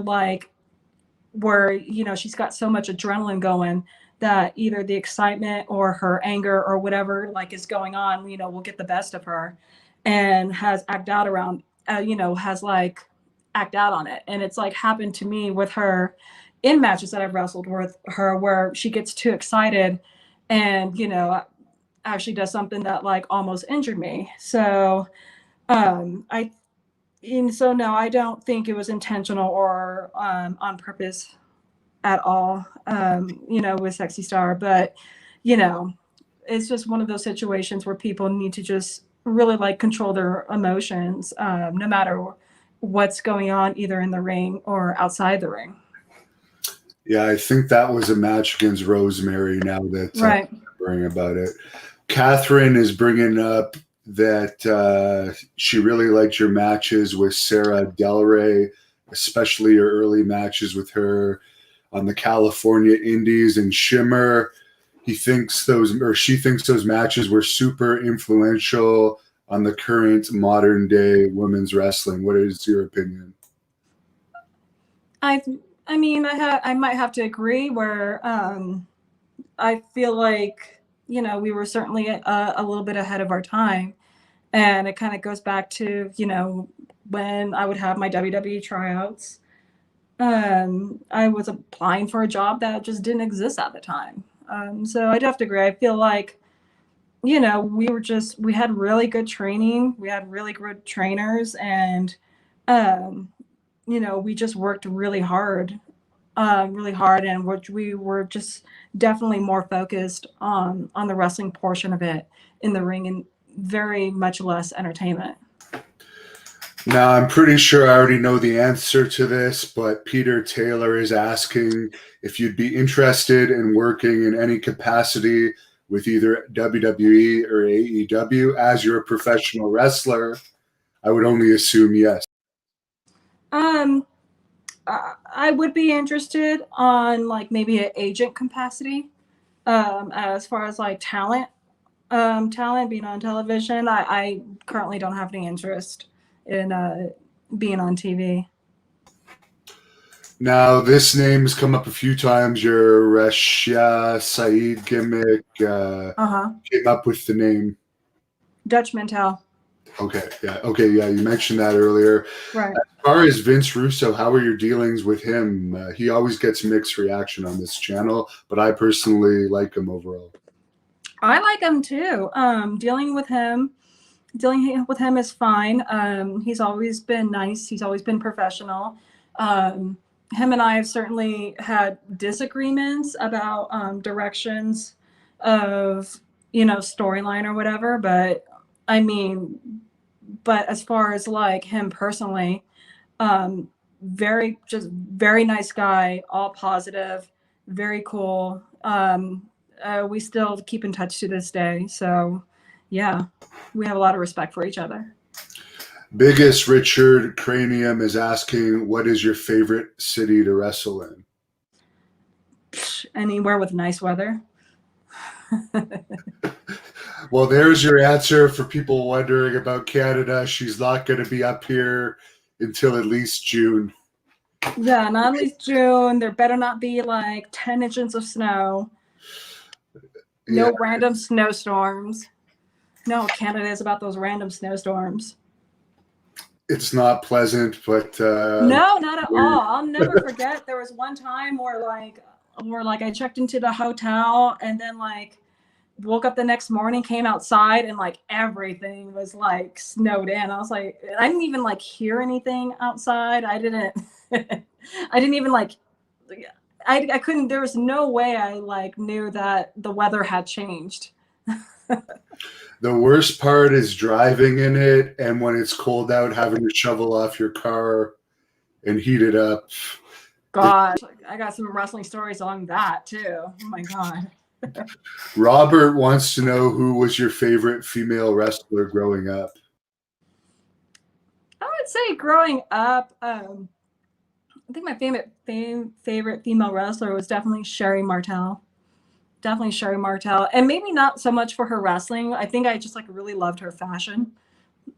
she's got so much adrenaline going that either the excitement or her anger or whatever like is going on, will get the best of her, and has act out around, has like act out on it. And it's like happened to me with her in matches that I've wrestled with her, where she gets too excited and actually does something that like almost injured me. So I and so no, I don't think it was intentional or on purpose at all, with Sexy Star. But, you know, it's just one of those situations where people need to just really like control their emotions, no matter what's going on, either in the ring or outside the ring. Yeah, I think that was a match against Rosemary. Now that Right. I'm remembering about it, Catherine is bringing up that she really liked your matches with Sarah Del Rey, especially your early matches with her on the California Indies and Shimmer. He thinks those, or she thinks those matches were super influential on the current modern day women's wrestling. What is your opinion? I I mean, I might have to agree where I feel like, we were certainly a little bit ahead of our time. And it kind of goes back to, when I would have my WWE tryouts. I was applying for a job that just didn't exist at the time. So I'd have to agree. I feel like, we had really good training. We had really good trainers, and, um, we just worked really hard, and we were just definitely more focused on the wrestling portion of it in the ring, and very much less entertainment. Now, I'm pretty sure I already know the answer to this, but Peter Taylor is asking if you'd be interested in working in any capacity with either WWE or AEW as you're a professional wrestler. I would only assume yes. Um, I would be interested on like maybe an agent capacity, as far as like talent being on television. I currently don't have any interest in being on TV. Now, this name has come up a few times. Your Rashia Saeed gimmick Uh-huh. came up with the name. Dutch Mantel. Okay, yeah. You mentioned that earlier. Right. As far as Vince Russo, how are your dealings with him? He always gets mixed reaction on this channel, but I personally like him overall. I like him too. Dealing with him is fine. He's always been nice. He's always been professional. Him and I have certainly had disagreements about directions of, storyline or whatever. But I mean, but as far as like him personally, very nice guy, all positive, very cool. We still keep in touch to this day. So yeah, we have a lot of respect for each other. Biggest Richard Cranium is asking, what is your favorite city to wrestle in? Anywhere with nice weather. Well, there's your answer for people wondering about Canada. She's not going to be up here until at least June. Yeah, not at least June. There better not be like 10 inches of snow. No random snowstorms. No, Canada is about those random snowstorms. It's not pleasant, but no, not at all. I'll never forget. There was one time where I checked into the hotel, and then like woke up the next morning, came outside, and like everything was like snowed in. I was like, I didn't even like hear anything outside. I didn't I didn't even like I couldn't, there was no way I like knew that the weather had changed. The worst part is driving in it, and when it's cold out, having to shovel off your car and heat it up. Gosh, I got some wrestling stories on that too. Oh my God. Robert wants to know, who was your favorite female wrestler growing up? I would say growing up, I think my favorite female wrestler was definitely Sherry Martel. definitely Sherry Martel, and maybe not so much for her wrestling. I think I just like really loved her fashion.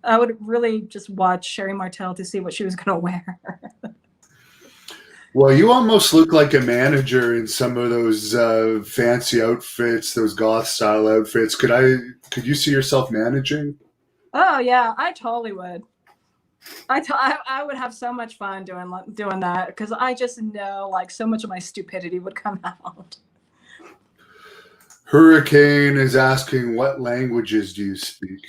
I would really just watch Sherry Martel to see what she was going to wear. Well, you almost look like a manager in some of those fancy outfits, those goth style outfits. Could you see yourself managing? Oh yeah, I totally would. I would have so much fun doing that because I just know like so much of my stupidity would come out. Hurricane is asking, what languages do you speak?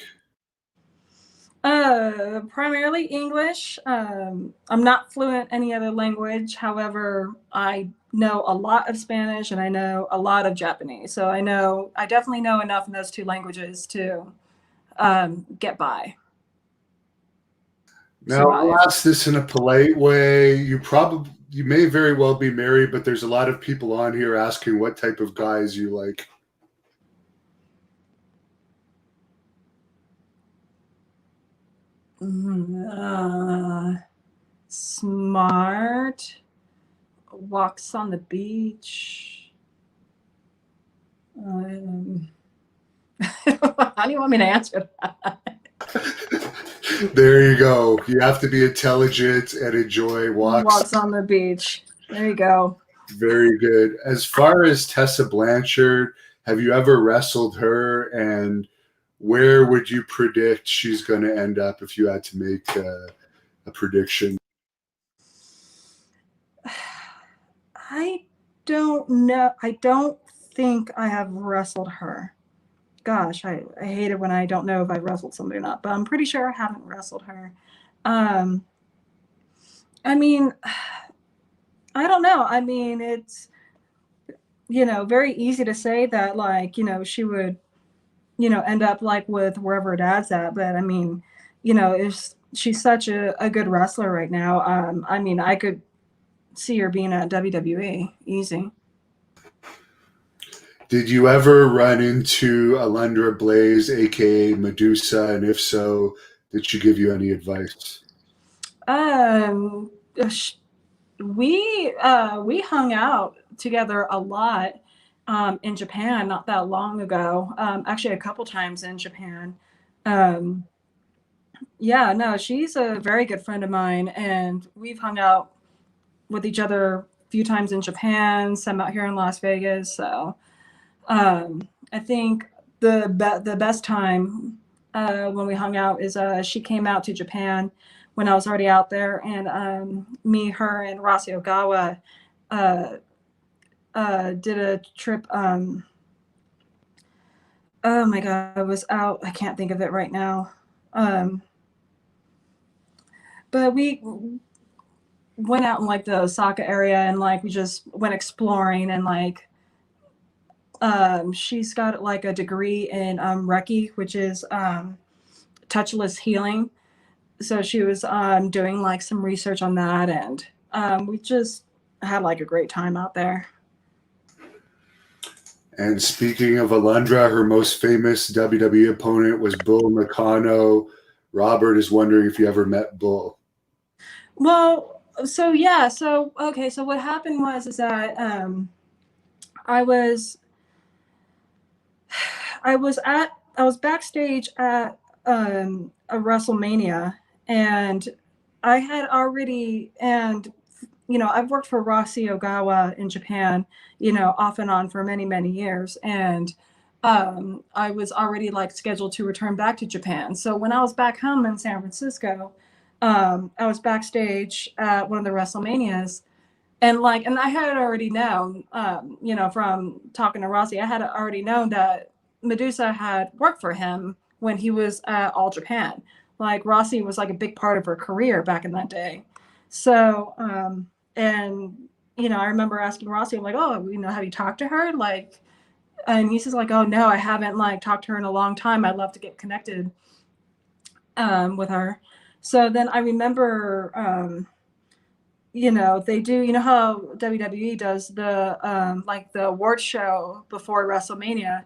Primarily English. I'm not fluent any other language. However, I know a lot of Spanish and I know a lot of Japanese. So I definitely know enough in those two languages to get by, Now, I'll survive. ask this in a polite way. You may very well be married, but there's a lot of people on here asking what type of guys you like. Smart, walks on the beach. How do you want me to answer that? There you go. You have to be intelligent and enjoy walks. Walks on the beach. There you go. Very good. As far as Tessa Blanchard, have you ever wrestled her? And where would you predict she's going to end up if you had to make a prediction? I don't know. I don't think I have wrestled her. Gosh, I hate it when I don't know if I wrestled somebody or not, but I'm pretty sure I haven't wrestled her. Um, I mean, I don't know. I mean, it's, very easy to say that, like, she would, end up like with wherever her dad's at. But I mean, if she's such a good wrestler right now, I mean, I could see her being at WWE easy. Did you ever run into Alundra Blaze, aka Medusa? And if so, did she give you any advice? Um, we hung out together a lot in Japan not that long ago. Actually, a couple times in Japan. Um, yeah, no, she's a very good friend of mine, and we've hung out with each other a few times in Japan, some out here in Las Vegas. So I think the best time when we hung out is she came out to Japan when I was already out there, and me, her, and Rossi Ogawa uh, did a trip. Oh my God, I was out. I can't think of it right now. But we went out in like the Osaka area and like we just went exploring and like she's got like a degree in Reiki, which is touchless healing. So she was doing like some research on that, and we just had like a great time out there. And speaking of Alundra, her most famous WWE opponent was Bull Nakano. Robert is wondering if you ever met Bull. Well, so yeah, so okay, so what happened was is that I was backstage at a WrestleMania, and I had already, and I've worked for Rossi Ogawa in Japan, off and on for many, many years. And I was already like scheduled to return back to Japan. So when I was back home in San Francisco, I was backstage at one of the WrestleManias, and I had already known, from talking to Rossi, I had already known that Medusa had worked for him when he was at All Japan. Like Rossi was like a big part of her career back in that day. So, and I remember asking Rossi, I'm like, oh, have you talked to her? Like, and he says like, oh no, I haven't like talked to her in a long time. I'd love to get connected with her. So then I remember, they do, how WWE does the like the award show before WrestleMania.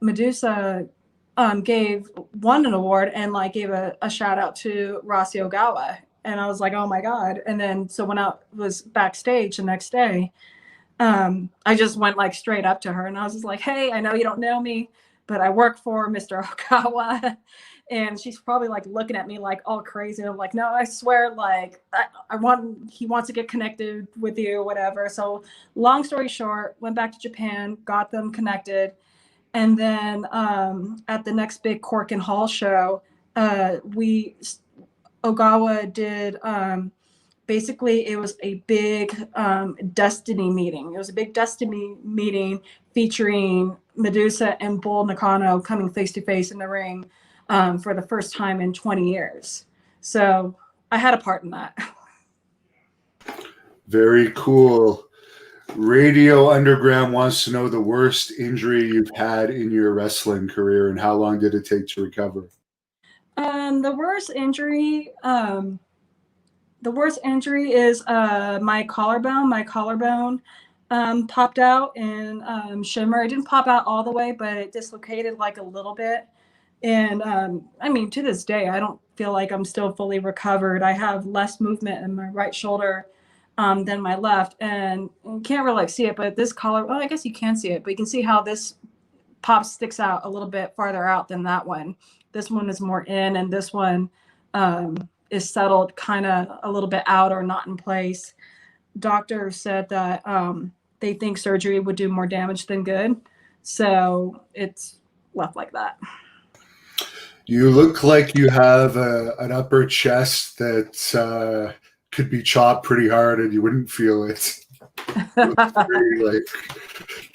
Medusa won an award and like gave a shout out to Rossi Ogawa. And I was like, oh my God. And then so when I was backstage the next day, I just went like straight up to her and I was just like, hey, I know you don't know me, but I work for Mr. Ogawa. And she's probably like looking at me like all crazy. I'm like, no, I swear, like he wants to get connected with you, whatever. So long story short, went back to Japan, got them connected. And then at the next big Cork and Hall show, Ogawa did basically it was a big destiny meeting. It was a big destiny meeting featuring Medusa and Bull Nakano coming face to face in the ring for the first time in 20 years. So I had a part in that. Very cool. Radio Underground wants to know the worst injury you've had in your wrestling career and how long did it take to recover? The worst injury is my collarbone. My collarbone popped out in Shimmer. It didn't pop out all the way, but it dislocated like a little bit. And I mean, to this day, I don't feel like I'm still fully recovered. I have less movement in my right shoulder than my left, and you can't really like see it. But this collar, well, I guess you can see it, but you can see how this pop sticks out a little bit farther out than that one. This one is more in, and this one is settled kind of a little bit out or not in place. Doctor said that they think surgery would do more damage than good, so it's left like that. You look like you have an upper chest that could be chopped pretty hard and you wouldn't feel it. Very, like,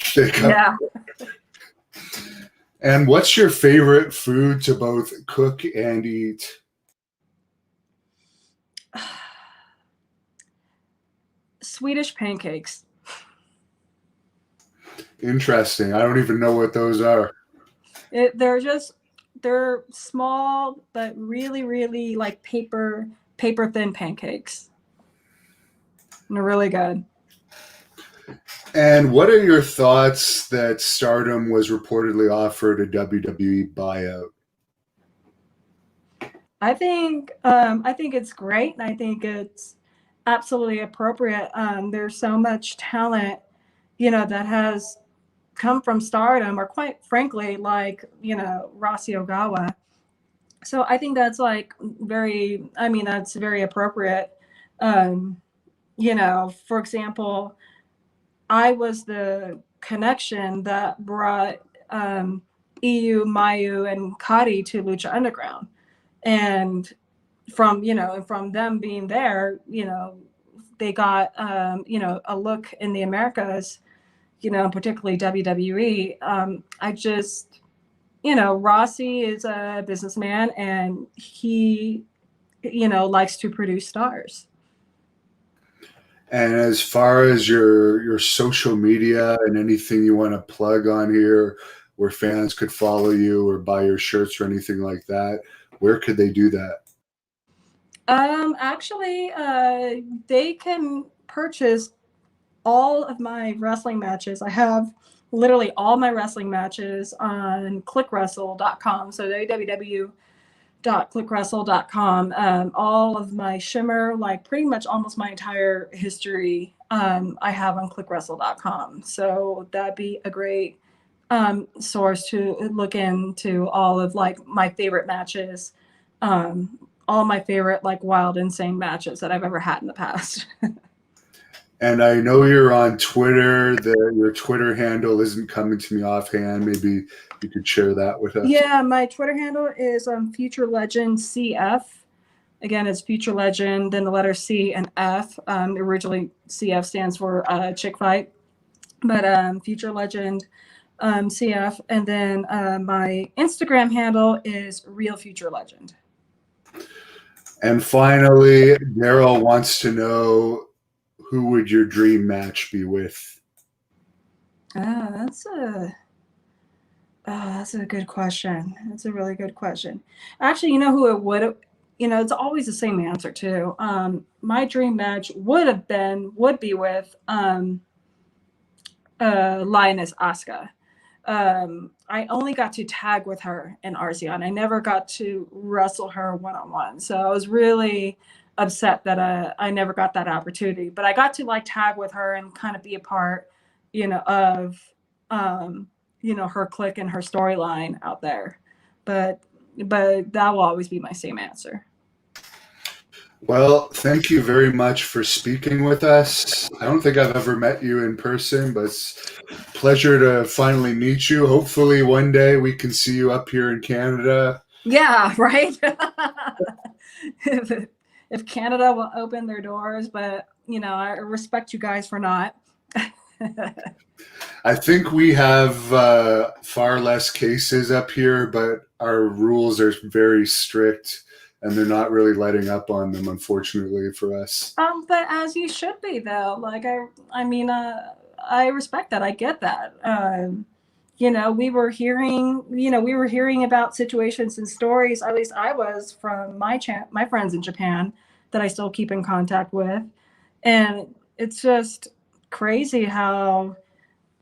thick Yeah. And what's your favorite food to both cook and eat? Swedish pancakes. Interesting. I don't even know what those are. They're small but really, really like paper thin pancakes. And they're really good. And what are your thoughts that Stardom was reportedly offered a WWE buyout? I think it's great, and I think it's absolutely appropriate. There's so much talent, that has come from Stardom, or quite frankly, like Rossy Ogawa. So I think that's like that's very appropriate. For example, I was the connection that brought EU, Mayu, and Kari to Lucha Underground. And from them being there, they got, a look in the Americas, particularly WWE. Rossy is a businessman and he, likes to produce stars. And as far as your social media and anything you want to plug on here where fans could follow you or buy your shirts or anything like that, where could they do that? Actually, they can purchase all of my wrestling matches. I have literally all my wrestling matches on clickwrestle.com. So www.clickwrestle.com. All of my Shimmer, like pretty much almost my entire history, I have on clickwrestle.com. So that'd be a great source to look into all of like my favorite matches, all my favorite like wild, insane matches that I've ever had in the past. And I know you're on Twitter. Your Twitter handle isn't coming to me offhand. Maybe you could share that with us. Yeah, my Twitter handle is Future Legend CF. Again, it's Future Legend, then the letter C and F. Originally, CF stands for Chick Fight, but Future Legend CF. And then my Instagram handle is Real Future Legend. And finally, Daryl wants to know, who would your dream match be with? That's a good question. That's a really good question. Actually, you know who it would, it's always the same answer too. My dream match would be with Lioness Asuka. I only got to tag with her in Arzeon. I never got to wrestle her one-on-one. So I was really upset that I never got that opportunity. But I got to like tag with her and kind of be a part, of her clique and her storyline out there. But that will always be my same answer. Well, thank you very much for speaking with us. I don't think I've ever met you in person, but it's a pleasure to finally meet you. Hopefully one day we can see you up here in Canada. Yeah, right. if Canada will open their doors, but I respect you guys for not. I think we have far less cases up here, but our rules are very strict and they're not really letting up on them, unfortunately, for us. But as you should be, though. Like I respect that. I get that. We were hearing about situations and stories. At least I was from my friends in Japan that I still keep in contact with, and it's just crazy how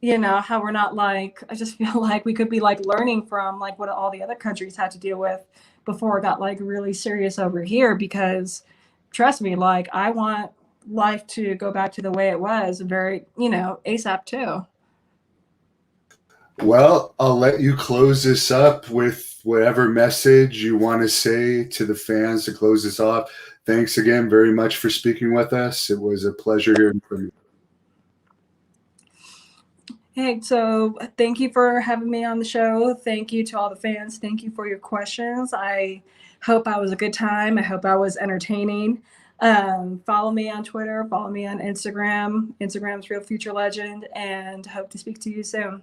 how we're not like. I just feel like we could be like learning from like what all the other countries had to deal with before it got like really serious over here. Because trust me, like I want life to go back to the way it was very ASAP too. Well, I'll let you close this up with whatever message you want to say to the fans to close this off. Thanks again very much for speaking with us. It was a pleasure hearing from you. Hey, so thank you for having me on the show. Thank you to all the fans. Thank you for your questions. I hope I was a good time. I hope I was entertaining. Follow me on Twitter. Follow me on Instagram. Instagram's Real Future Legend, and hope to speak to you soon.